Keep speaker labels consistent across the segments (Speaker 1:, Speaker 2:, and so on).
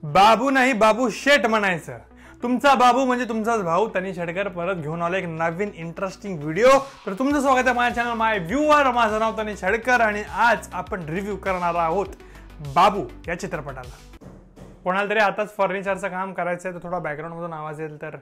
Speaker 1: बाबू नाही बाबू शेट म्हणायचं. तुमचा बाबू म्हणजे तुमचाच भाऊ तनिष हेडकर परत घेऊन आला एक नवीन इंटरेस्टिंग व्हिडिओ. तर तुमचं स्वागत आहे माझ्या चॅनल माय व्ह्यूअर. माझं नाव तनिष हेडकर आणि आज आपण रिव्ह्यू करणार आहोत बाबू या चित्रपटाला. कोणाला तरी आताच फर्निचरचं काम करायचं आहे तर थोडा बॅकग्राऊंड मधून आवाज येईल तर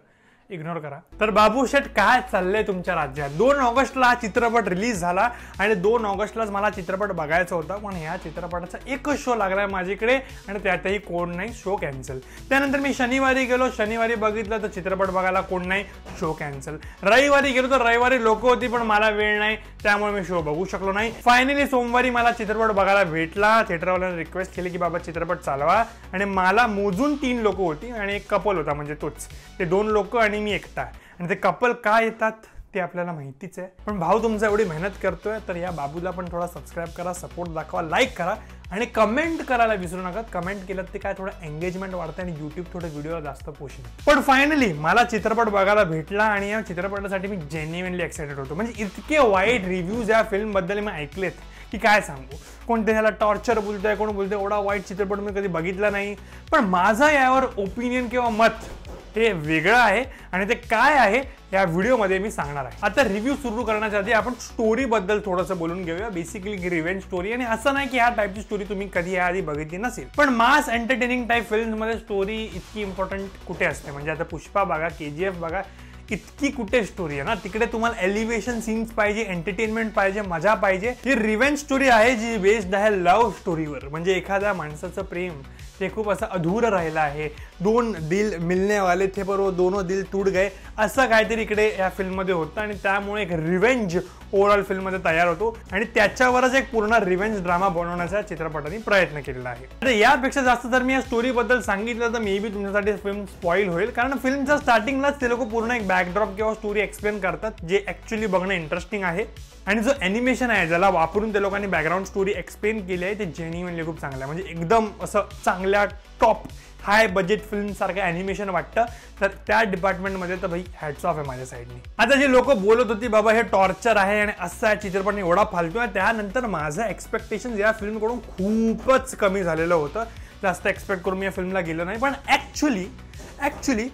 Speaker 1: इग्नोर करा. तर बाबू शेट काय चाललंय तुमच्या राज्यात. 2 ऑगस्टला हा चित्रपट रिलीज झाला आणि 2 ऑगस्टलाच मला चित्रपट बघायचा होता, पण ह्या चित्रपटाचा एकच शो लागलाय माझ्याकडे आणि त्यातही कोण नाही, शो कॅन्सल. त्यानंतर मी शनिवारी गेलो, शनिवारी बघितलं तर चित्रपट बघायला कोण नाही, शो कॅन्सल. रविवारी गेलो तर रविवारी लोक होती पण मला वेळ नाही, त्यामुळे मी शो बघू शकलो नाही. फायनली सोमवारी मला चित्रपट बघायला भेटला. थिएटरवाल्यांनी रिक्वेस्ट केली की बाबा चित्रपट चालवा आणि मला मोजून 3 लोक होती आणि एक कपल होता, म्हणजे तोच. ते 2 लोक आणि मी एकटा. आणि ते कपल का येतात ते आपल्याला माहितीच आहे, पण भाऊ तुमचा एवढी मेहनत करतोय तर या बाबूला पण थोडा सबस्क्राईब करा, सपोर्ट दाखवा, लाईक करा आणि कमेंट करायला विसरू नका. कमेंट केलं ते काय थोडं एंगेजमेंट वाढतं आणि युट्यूब थोडं व्हिडिओला जास्त पोषण. पण फायनली मला चित्रपट बघायला भेटला आणि या चित्रपटासाठी मी जेन्युइनली एक्साइटेड होतो. म्हणजे इतके वाईट रिव्ह्यूज या फिल्म बद्दल मी ऐकलेत की काय सांगू. कोणते ह्याला टॉर्चर बोलतोय, कोण बोलतोय एवढा वाईट चित्रपट मी कधी बघितला नाही. पण माझं यावर ओपिनियन किंवा मत हे वेगळं आहे आणि ते काय आहे या व्हिडिओमध्ये मी सांगणार आहे. आता रिव्ह्यू सुरू करण्याच्या आधी आपण स्टोरी बद्दल थोडंसं बोलून घेऊया. बेसिकली रिव्हेंज स्टोरी, आणि असं नाही की ह्या टाईपची स्टोरी तुम्ही कधी याआधी बघितली नसेल, पण मास एंटरटेनिंग टाईप फिल्ममध्ये स्टोरी इतकी इम्पॉर्टंट कुठे असते. म्हणजे आता पुष्पा बघा, KGF बघा, इतकी कुठे स्टोरी आहे ना. तिकडे तुम्हाला एलिव्हेशन सीन्स पाहिजे, एंटरटेनमेंट पाहिजे, मजा पाहिजे. ही रिव्हेंज स्टोरी आहे जी बेस्ड आहे लव्ह स्टोरीवर. म्हणजे एखाद्या माणसाचं प्रेम ते खूप असं अधूर राहिलं आहे. 2 दिल मिलने वाले थे पर वो दोनों दिल टूट गए, असं काहीतरी इकडे या फिल्ममध्ये होतं आणि त्यामुळे एक रिव्हेंज ओव्हरऑल फिल्ममध्ये तयार होतो आणि त्याच्यावरच एक पूर्ण रिव्हेंज ड्रामा बनवण्याचा चित्रपटाने प्रयत्न केलेला आहे. तर यापेक्षा जास्त जर मी या स्टोरी बद्दल सांगितलं तर मे बी तुमच्यासाठी फिल्म स्पॉइल होईल, कारण फिल्मच्या स्टार्टिंगलाच ते लोक पूर्ण एक बॅकड्रॉप किंवा स्टोरी एक्सप्लेन करतात जे ऍक्च्युअली बघणं इंटरेस्टिंग आहे. आणि जो ॲनिमेशन आहे ज्याला वापरून ते लोकांनी बॅकग्राऊंड स्टोरी एक्सप्लेन केली आहे ते जेन्युइनली खूप चांगलं आहे. म्हणजे एकदम असं चांगल्या टॉप हाय बजेट फिल्म सारखं ॲनिमेशन वाटतं. तर त्या डिपार्टमेंटमध्ये तर भाई हॅट्स ऑफ आहे माझ्या साईडनी. आता जे लोक बोलत होती बाबा हे टॉर्चर आहे आणि असा चित्रपट एवढा फालतू आहे, त्यानंतर माझं एक्सपेक्टेशन या फिल्मकडून खूपच कमी झालेलं होतं. जास्त एक्सपेक्ट करून मी या फिल्मला गेलो नाही, पण ॲक्च्युली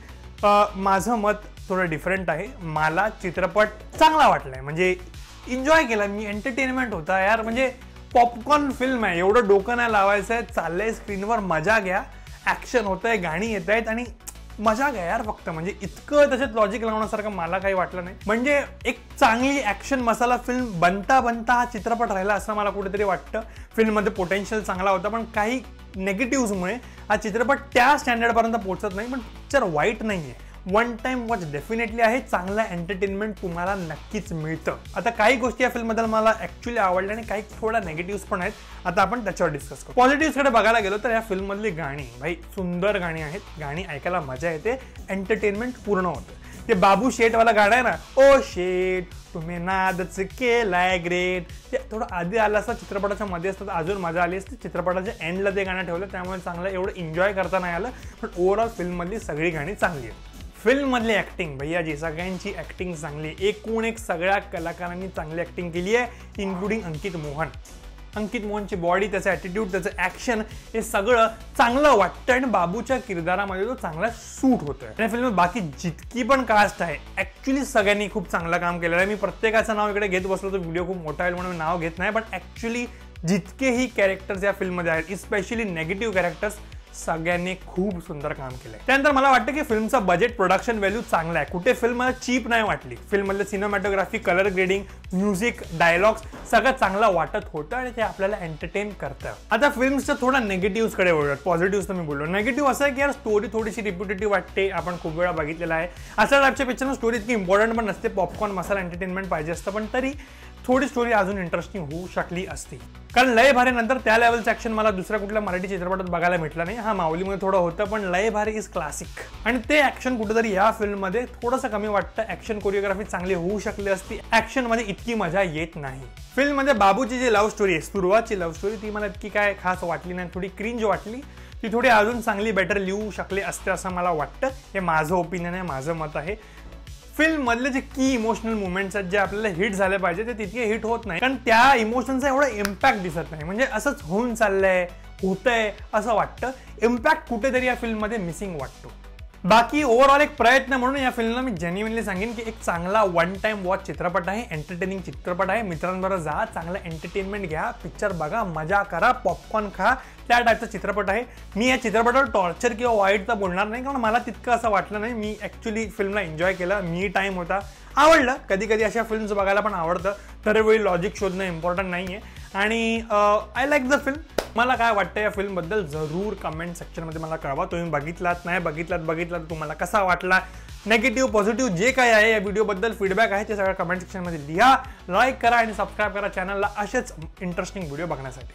Speaker 1: माझं मत थोडं डिफरंट आहे. मला चित्रपट चांगला वाटलाय, म्हणजे एन्जॉय केला मी, एंटरटेनमेंट होता यार. म्हणजे पॉपकॉर्न फिल्म आहे, एवढं डोकं नाही लावायचं आहे, चाललंय स्क्रीनवर, मजा घ्या, ऍक्शन होत आहे, गाणी येत आहेत आणि मजा घ्या यार फक्त. म्हणजे इतकं त्याच्यात लॉजिक लावण्यासारखं मला काही वाटलं नाही. म्हणजे एक चांगली ऍक्शन मसाला फिल्म बनता हा चित्रपट राहिला असं मला कुठेतरी वाटतं. फिल्ममध्ये पोटेन्शियल चांगला होता, पण काही नेगेटिव्हमुळे हा चित्रपट त्या स्टँडर्डपर्यंत पोहोचत नाही. पण पिक्चर वाईट नाहीये, वन टाइम वॉच डेफिनेटली आहे. चांगला एंटरटेनमेंट तुम्हाला नक्कीच मिळतं. आता काही गोष्टी या फिल्मबद्दल मला ऍक्च्युअली आवडल्या आणि काही थोडा नेगेटिव्ह पण आहेत. आता आपण त्याच्यावर डिस्कस करू. पॉझिटिव्हकडे बघायला गेलो तर या फिल्ममधली गाणी भाई सुंदर गाणी आहेत. गाणी ऐकायला मजा येते, एंटरटेनमेंट पूर्ण होतं. ते बाबू शेटवाला गाणं आहे ना, ओ शेट तुम्ही नादच केलाय ग्रेट, ते थोडं आधी आलं असतं, चित्रपटाच्या मध्ये असतं अजून मजा आली असते. चित्रपटाच्या एंडला ते गाणं ठेवलं त्यामुळे चांगलं एवढं एन्जॉय करता नाही आलं, पण ओव्हरऑल फिल्ममधली सगळी गाणी चांगली आहेत. फिल्ममधली ऍक्टिंग भैयाजी सगळ्यांची ऍक्टिंग चांगली, एकूण एक सगळ्या कलाकारांनी चांगली ऍक्टिंग केली आहे, इन्क्लुडिंग अंकित मोहनची बॉडी, त्याचं ॲटिट्यूड, त्याचं ॲक्शन हे सगळं चांगलं वाटतं आणि बाबूच्या किरदारामध्ये तो चांगला सूट होतोय. आणि फिल्म बाकी जितकी पण कास्ट आहे ऍक्च्युली सगळ्यांनी खूप चांगलं काम केलेलं आहे. मी प्रत्येकाचं नाव इकडे घेत बसलो तर व्हिडिओ खूप मोठा होईल म्हणून नाव घेत नाही, पण ऍक्च्युली जितकेही कॅरेक्टर्स या फिल्ममध्ये आहेत, इस्पेशली नेगेटिव्ह कॅरेक्टर्स, सगळ्यांनी खूप सुंदर काम केलंय. त्यानंतर मला वाटतं की फिल्मचा बजेट प्रोडक्शन व्हॅल्यू चांगला आहे. कुठे फिल्म मला चीप नाही वाटली. फिल्ममधलं cinematography, colour grading, music, dialogues सगळं चांगलं वाटत होतं आणि ते आपल्याला एंटरटेन करतं. आता फिल्मच्या थोडा निगेटिव्हकडे वळूयात. पॉझिटिव्ह तर मी बोललो. निगेटिव्ह असं आहे की यार स्टोरी थोडीशी रिपिटेटिव्ह वाटते, आपण खूप वेळा बघितलेला आहे. अशा टाईपच्या पिक्चरनं स्टोरी इतकी इम्पॉर्टंट पण नसते, पॉपकॉर्न मसाला एंटरटेनमेंट पाहिजे असतं, पण तरी थोडी स्टोरी अजून इंटरेस्टिंग होऊ शकली असती. कारण लय भारी नंतर त्या लेवलचं ऍक्शन मला दुसऱ्या कुठल्या मराठी चित्रपटात बघायला भेटलं नाही. हा माऊलीमध्ये थोडं होतं, पण लय भारी इज क्लासिक आणि ते ऍक्शन कुठेतरी या फिल्ममध्ये थोडंसं कमी वाटतं. ऍक्शन कोरिओग्राफी चांगली होऊ शकली असती, ऍक्शन मध्ये इतकी मजा येत नाही. फिल्ममध्ये बाबूची जी लव्ह स्टोरी आहे, सुरुवातची लव्ह स्टोरी, ती मला इतकी काय खास वाटली नाही, थोडी क्रिंज वाटली. ती थोडी अजून चांगली बेटर लिहू शकले असते असं मला वाटतं. हे माझं ओपिनियन आहे, माझं मत आहे. फिल्म मधले जे की इमोशनल मुवमेंट्स आहेत जे आपल्याला हिट झाले पाहिजे ते तितके हिट होत नाही, कारण त्या इमोशनचा एवढा इम्पॅक्ट दिसत नाही. म्हणजे असंच होऊन चाललंय, होतंय असं वाटतं. इम्पॅक्ट कुठेतरी या फिल्ममध्ये मिसिंग वाटतो. बाकी ओव्हरऑल एक प्रयत्न म्हणून या फिल्मला मी जेन्युइनली सांगेन की एक चांगला वन टाइम वॉच चित्रपट आहे, एंटरटेनिंग चित्रपट आहे. मित्रांबरोबर जा, चांगलं एंटरटेनमेंट घ्या, पिक्चर बघा, मजा करा, पॉपकॉर्न खा, त्या टाईपचा चित्रपट आहे. मी या चित्रपटावर टॉर्चर किंवा वाईट तर बोलणार नाही, कारण मला तितकं असं वाटलं नाही. मी ॲक्च्युली फिल्मला एन्जॉय केलं, मी टाईम होता, आवडलं. कधी कधी अशा फिल्म्स बघायला पण आवडतं, दरवेळी लॉजिक शोधणं इम्पॉर्टंट नाही आहे. आणि आय लाईक द फिल्म. मला काय वाटतं या फिल्मबद्दल जरूर कमेंट सेक्शनमध्ये मला कळवा. तुम्ही बघितलात नाही बघितलात तुम्हाला कसा वाटला, नेगेटिव्ह पॉझिटिव्ह जे काय आहे या व्हिडिओबद्दल फीडबॅक आहे ते सगळं कमेंट सेक्शनमध्ये लिहा. लाईक करा आणि सबस्क्राईब करा चॅनलला असेच इंटरेस्टिंग व्हिडिओ बघण्यासाठी.